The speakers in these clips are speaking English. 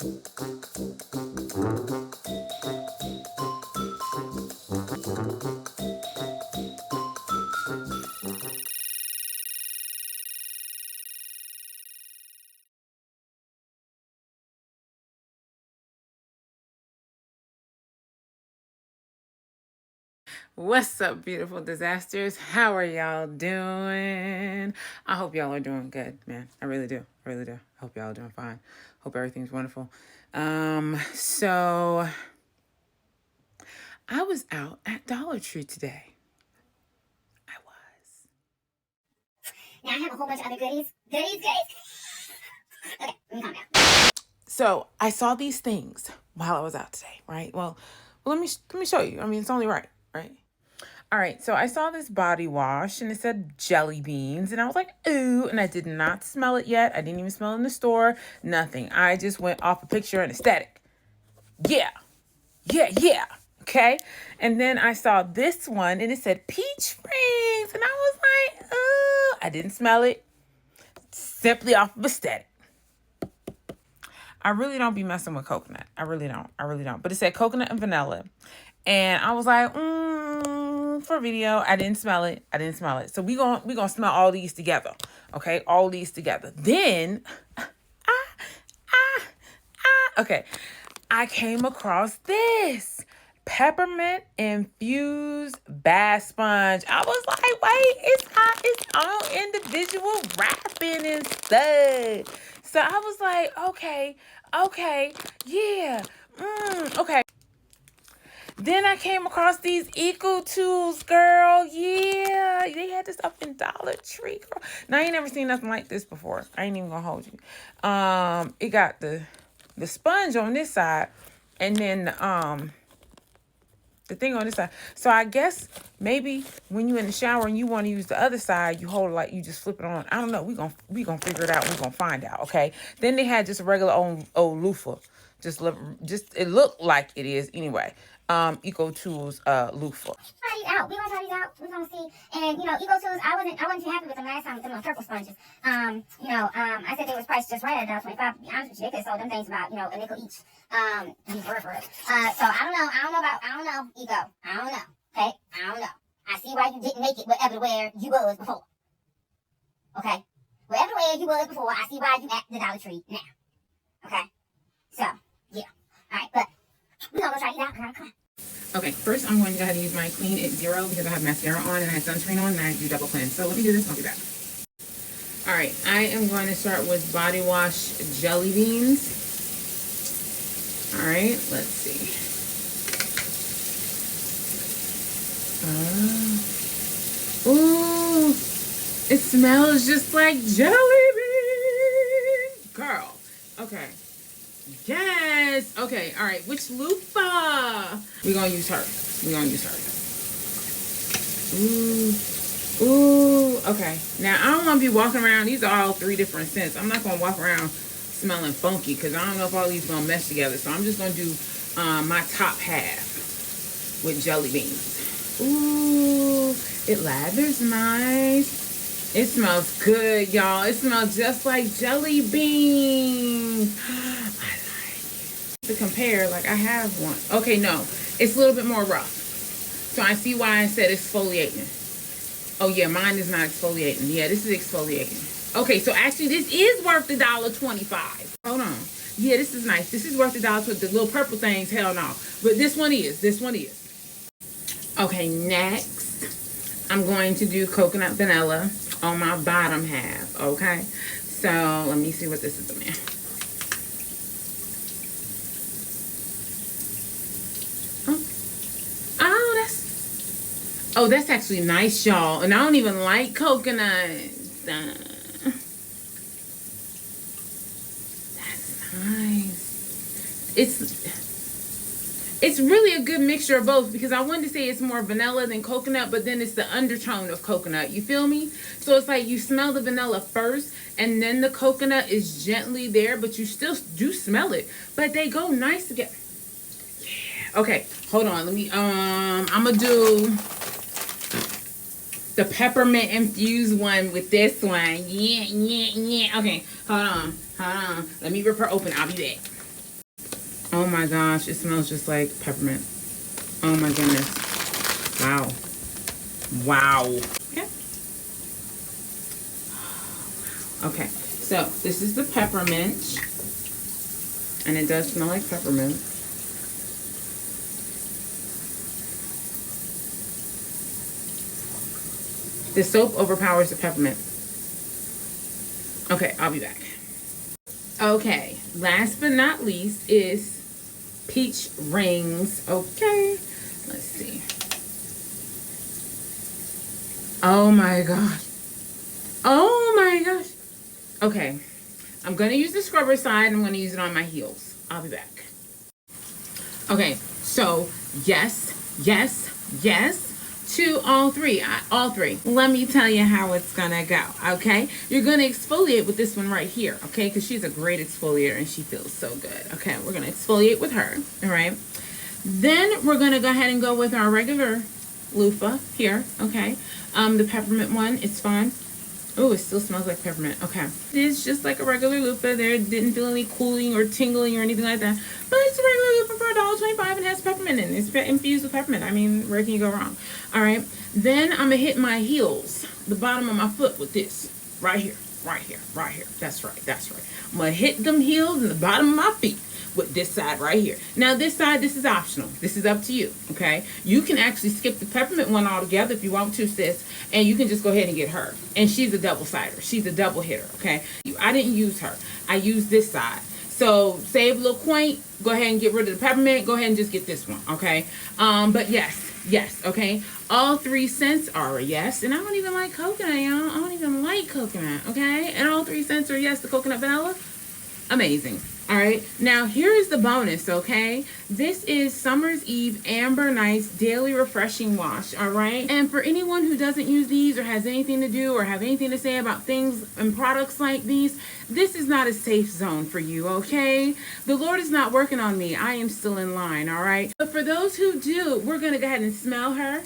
What's up, beautiful disasters? How are y'all doing? I hope y'all are doing good, man. I really do. I really do. I hope y'all are doing fine. Hope everything's wonderful. So I was out at Dollar Tree today. I was. Now I have a whole bunch of other goodies. Okay, let me calm down. So I saw these things while I was out today, right? Well, let me show you. I mean, it's only right? All right, so I saw this body wash and it said jelly beans and I was like, ooh, and I did not smell it yet. I didn't even smell it in the store, nothing. I just went off a picture and aesthetic. Yeah, okay? And then I saw this one and it said peach rings and I was like, ooh, I didn't smell it, simply off of aesthetic. I really don't be messing with coconut. I really don't. But it said coconut and vanilla. And I was like, for video, I didn't smell it. So we gonna smell all these together. Okay, all these together. Then, okay, I came across this Peppermint Infused bath sponge. I was like, wait, it's got its own individual wrapping and stuff. So I was like, okay, yeah, okay. Then I came across these Ecotools, girl. Yeah, they had this up in Dollar Tree, girl. Now, I ain't never seen nothing like this before. I ain't even gonna hold you. It got the sponge on this side, and then the thing on this side. So I guess maybe when you in the shower and you want to use the other side, you hold it like you just flip it on. I don't know. We gonna figure it out. We gonna find out. Okay. Then they had just a regular old loofah. Just it looked like it is anyway. Ecotools loofah. Try these out. We gonna try these out. We gonna see. And Ecotools, I wasn't too happy with them last time with them purple sponges. I said they was priced just right at $1.25. To be honest with you, they could have sold them things about a nickel each. For it. So I don't know, Eco. I don't know. Okay, I don't know. I see why you didn't make it everywhere you was before. Okay, everywhere you was before, I see why you at the Dollar Tree now. Okay, so yeah. All right, but we gonna try these out. Come on. Okay, first I'm going to go ahead and use my Clean It Zero because I have mascara on and I have sunscreen on and I do double cleanse. So let me do this and I'll be back. All right, I am going to start with body wash jelly beans. All right, let's see. Ooh, it smells just like jelly beans, girl. Okay. Yes. Okay. All right. Which loofah? We're gonna use her. Ooh. Okay. Now I don't want to be walking around. These are all 3 different scents. I'm not gonna walk around smelling funky because I don't know if all these gonna mesh together. So I'm just gonna do my top half with jelly beans. Ooh. It lathers nice. It smells good, y'all. It smells just like jelly beans. To compare, like I have one. Okay, no, it's a little bit more rough. So I see why I said exfoliating. Oh yeah, mine is not exfoliating. Yeah, this is exfoliating. Okay, so actually this is worth the $1.25. Hold on. Yeah, this is nice. This is worth the $1.25. The little purple things, hell no. But this one is. Okay, next I'm going to do coconut vanilla on my bottom half. Okay, so let me see what this is in. Oh, that's actually nice, y'all. And I don't even like coconut. That's nice. It's really a good mixture of both because I wanted to say it's more vanilla than coconut, but then it's the undertone of coconut. You feel me? So it's like you smell the vanilla first and then the coconut is gently there, but you still do smell it. But they go nice together. Yeah. Okay, hold on. Let me, I'm going to do the peppermint infused one with this one. Yeah. Okay, hold on. Let me rip her open. I'll be back. Oh my gosh, it smells just like peppermint. Oh my goodness. Wow. Wow. Okay. Okay, so this is the peppermint. And it does smell like peppermint. The soap overpowers the peppermint. Okay, I'll be back. Okay, last but not least is peach rings. Okay, let's see. Oh my gosh. Oh my gosh. Okay, I'm gonna use the scrubber side and I'm gonna use it on my heels. I'll be back. Okay, so yes, yes, yes to all three. All three. Let me tell you how it's gonna go, okay? You're gonna exfoliate with this one right here, okay? Because she's a great exfoliator and she feels so good. Okay, we're gonna exfoliate with her, all right? Then we're gonna go ahead and go with our regular loofah here, okay? The peppermint one, it's fine. Oh, it still smells like peppermint. Okay. It's just like a regular loofah. There didn't feel any cooling or tingling or anything like that. But it's a regular loofah for $1.25 and has peppermint in it. It's infused with peppermint. I mean, where can you go wrong? All right. Then I'm going to hit my heels, the bottom of my foot with this. Right here. Right here. Right here. That's right. That's right. I'm going to hit them heels and the bottom of my feet with this side right here. Now this side, this is optional. This is up to you, okay? You can actually skip the peppermint one altogether if you want to, sis, and you can just go ahead and get her. And she's a double sider. She's a double hitter, okay? I didn't use her. I used this side. So save a little quaint. Go ahead and get rid of the peppermint. Go ahead and just get this one, okay? But yes, okay? All 3 scents are a yes. And I don't even like coconut, y'all. I don't even like coconut, okay? And all 3 scents are yes. The coconut vanilla, amazing. All right, now here is the bonus, okay? This is Summer's Eve Amber Nights Daily Refreshing Wash, all right? And for anyone who doesn't use these or has anything to do or have anything to say about things and products like these, this is not a safe zone for you, okay? The Lord is not working on me. I am still in line, all right? But for those who do, we're going to go ahead and smell her.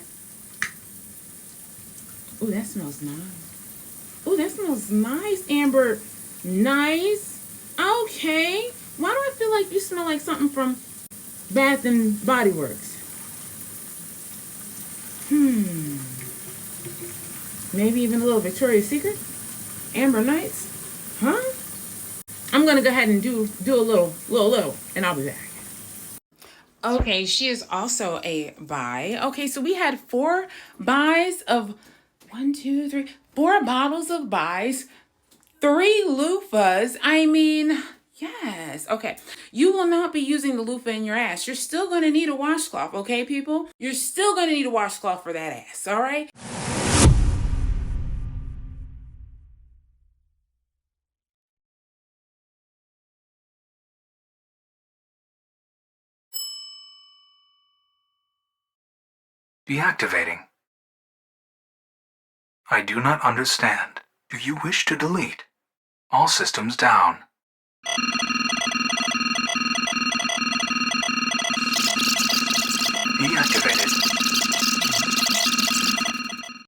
Oh, that smells nice. Oh, that smells nice, Amber. Nice. Okay. Why do I feel like you smell like something from Bath and Body Works? Maybe even a little Victoria's Secret? Amber Nights? Huh? I'm going to go ahead and do a little, and I'll be back. Okay, she is also a buy. Okay, so we had 4 buys of 4 bottles of buys. 3 loofahs. I mean, yes. Okay. You will not be using the loofah in your ass. You're still going to need a washcloth, okay, people? You're still going to need a washcloth for that ass, all right? Deactivating. I do not understand. Do you wish to delete? All systems down.